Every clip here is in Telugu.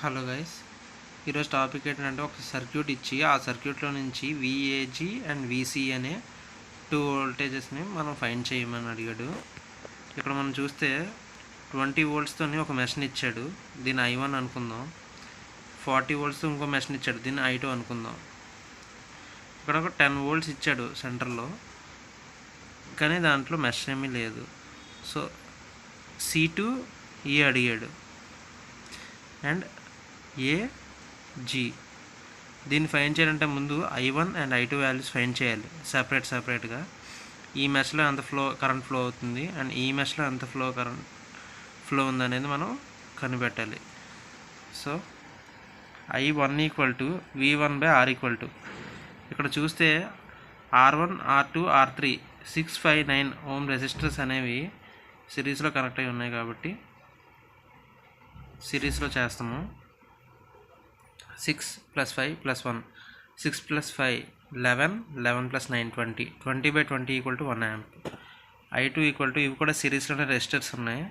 హలో గైస్, ఈరోజు టాపిక్ ఏంటంటే ఒక సర్క్యూట్ ఇచ్చి ఆ సర్క్యూట్లో నుంచి విఏజీ అండ్ విసి అనే టూ వోల్టేజెస్ని మనం ఫైండ్ చేయమని అడిగాడు. ఇక్కడ మనం చూస్తే 20 వోల్ట్స్తోని ఒక మెష్ని ఇచ్చాడు, దీన్ని I1 అనుకుందాం. 40 వోల్ట్స్తో ఇంకో మెష్ని ఇచ్చాడు, దీన్ని I2 అనుకుందాం. ఇక్కడ ఒక 10 వోల్ట్స్ ఇచ్చాడు సెంటర్లో, కానీ దాంట్లో మెష్ ఏమీ లేదు. సో C2E అడిగాడు అండ్ ఏజీ. దీన్ని ఫైండ్ చేయాలంటే ముందు I1 and I2 values find చేయాలి సపరేట్గా. ఈ మెష్లో ఎంత కరెంట్ ఫ్లో అవుతుంది అండ్ ఈ మెష్లో ఎంత కరెంట్ ఫ్లో ఉందనేది మనం కనిపెట్టాలి. సో I1 = V1/R = ఇక్కడ చూస్తే R1, R2, R3 659 ఓం రెసిస్టర్స్ అనేవి సిరీస్లో కనెక్ట్ అయి ఉన్నాయి కాబట్టి సిరీస్లో చేస్తాము. 6 + 5 + 1, 6 + 5 11, 11 + 9 20, 20/20 = 1 amp. I2 ఇవి కూడా సిరీస్లోనే రెసిస్టర్స్ ఉన్నాయి.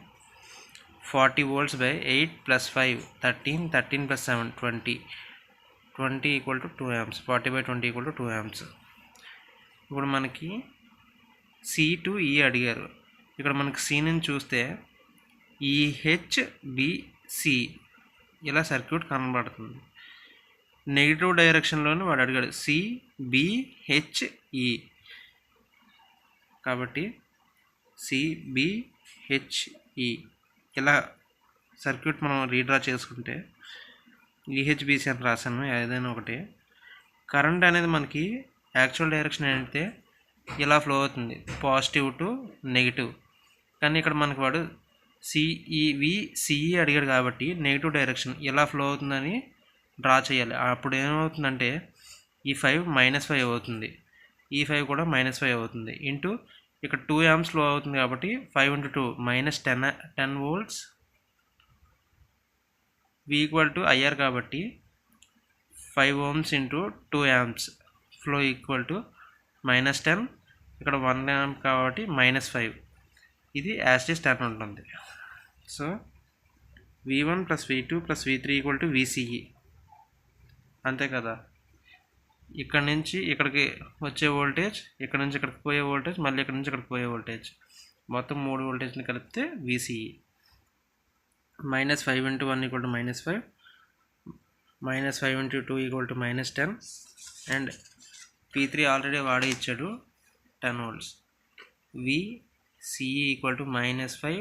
40 volts/8 + 5 13, 13 + 7 20, 20 = 2 amps. 40/20 = 2 amps. ఇప్పుడు మనకి C2E అడిగారు. ఇక్కడ మనకి C నుంచి చూస్తే EHBC ఇలా సర్క్యూట్ కనబడుతుంది. నెగిటివ్ డైరెక్షన్లోనే వాడు అడిగాడు CBHE, కాబట్టి CBHE ఇలా సర్క్యూట్ మనం రీడ్రా చేసుకుంటే EHBC అని రాశాను, ఏదైనా ఒకటి. కరెంట్ అనేది మనకి యాక్చువల్ డైరెక్షన్ అయితే ఇలా ఫ్లో అవుతుంది, పాజిటివ్ టు నెగిటివ్. కానీ ఇక్కడ మనకి వాడు CE అడిగాడు కాబట్టి నెగిటివ్ డైరెక్షన్ ఇలా ఫ్లో అవుతుందని డ్రా చేయాలి. అప్పుడు ఏమవుతుందంటే ఈ 5 -5 అవుతుంది, ఈ 5 కూడా -5 అవుతుంది. ఇంటూ ఇక్కడ 2 amps ఫ్లో అవుతుంది కాబట్టి 5 × 2 -10 volts. V = IR కాబట్టి 5 ohms × 2 amps ఫ్లో -10. ఇక్కడ 1 amp కాబట్టి -5. ఇది యాజ్ ఇట్ ఈజ్ 10 ఉంటుంది. So V1 + V2 + V3 = VCE, అంతే కదా. ఇక్కడ నుంచి ఇక్కడికి వచ్చే వోల్టేజ్, ఇక్కడ నుంచి ఇక్కడికి పోయే వోల్టేజ్, మళ్ళీ ఇక్కడ నుంచి ఇక్కడికి పోయే వోల్టేజ్, మొత్తం 3 వోల్టేజ్ని కలిపితే VCE. -5 × 1 = -5, -5 × 2 = -10 అండ్ P3 ఆల్రెడీ వాడే ఇచ్చాడు 10 volts. VCE = -5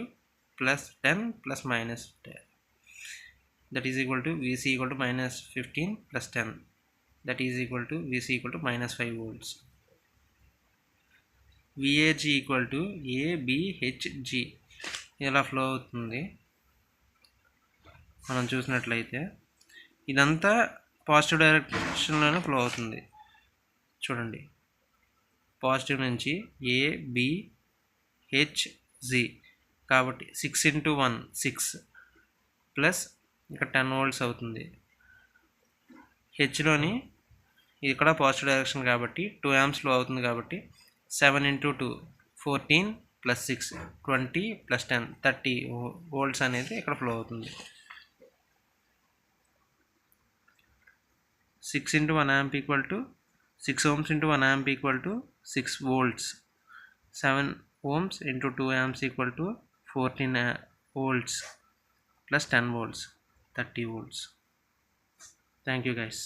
+ 10 + -10, that is equal to VC = -15 + 10, that is equal to VC = -5 volts. VAG = ABHG ఇలా ఫ్లో అవుతుంది. మనం చూసినట్లయితే ఇదంతా పాజిటివ్ డైరెక్షన్లోనే ఫ్లో అవుతుంది. చూడండి, పాజిటివ్ నుంచి ABHG కాబట్టి 6 × 1 6 ప్లస్ ఇక్కడ 10 volts అవుతుంది. హెచ్లోని ఇక్కడ పాజిటివ్ డైరెక్షన్ కాబట్టి 2 amps ఫ్లో అవుతుంది కాబట్టి 7 × 2 14 + 6 20 + 10 30 volts అనేది ఇక్కడ ఫ్లో అవుతుంది. 6 × 1 amp = 6 ohms × 1 amp = 6 volts. 7 ohms × 2 amps = 14 volts plus 10 volts 30 volts. Thank you guys.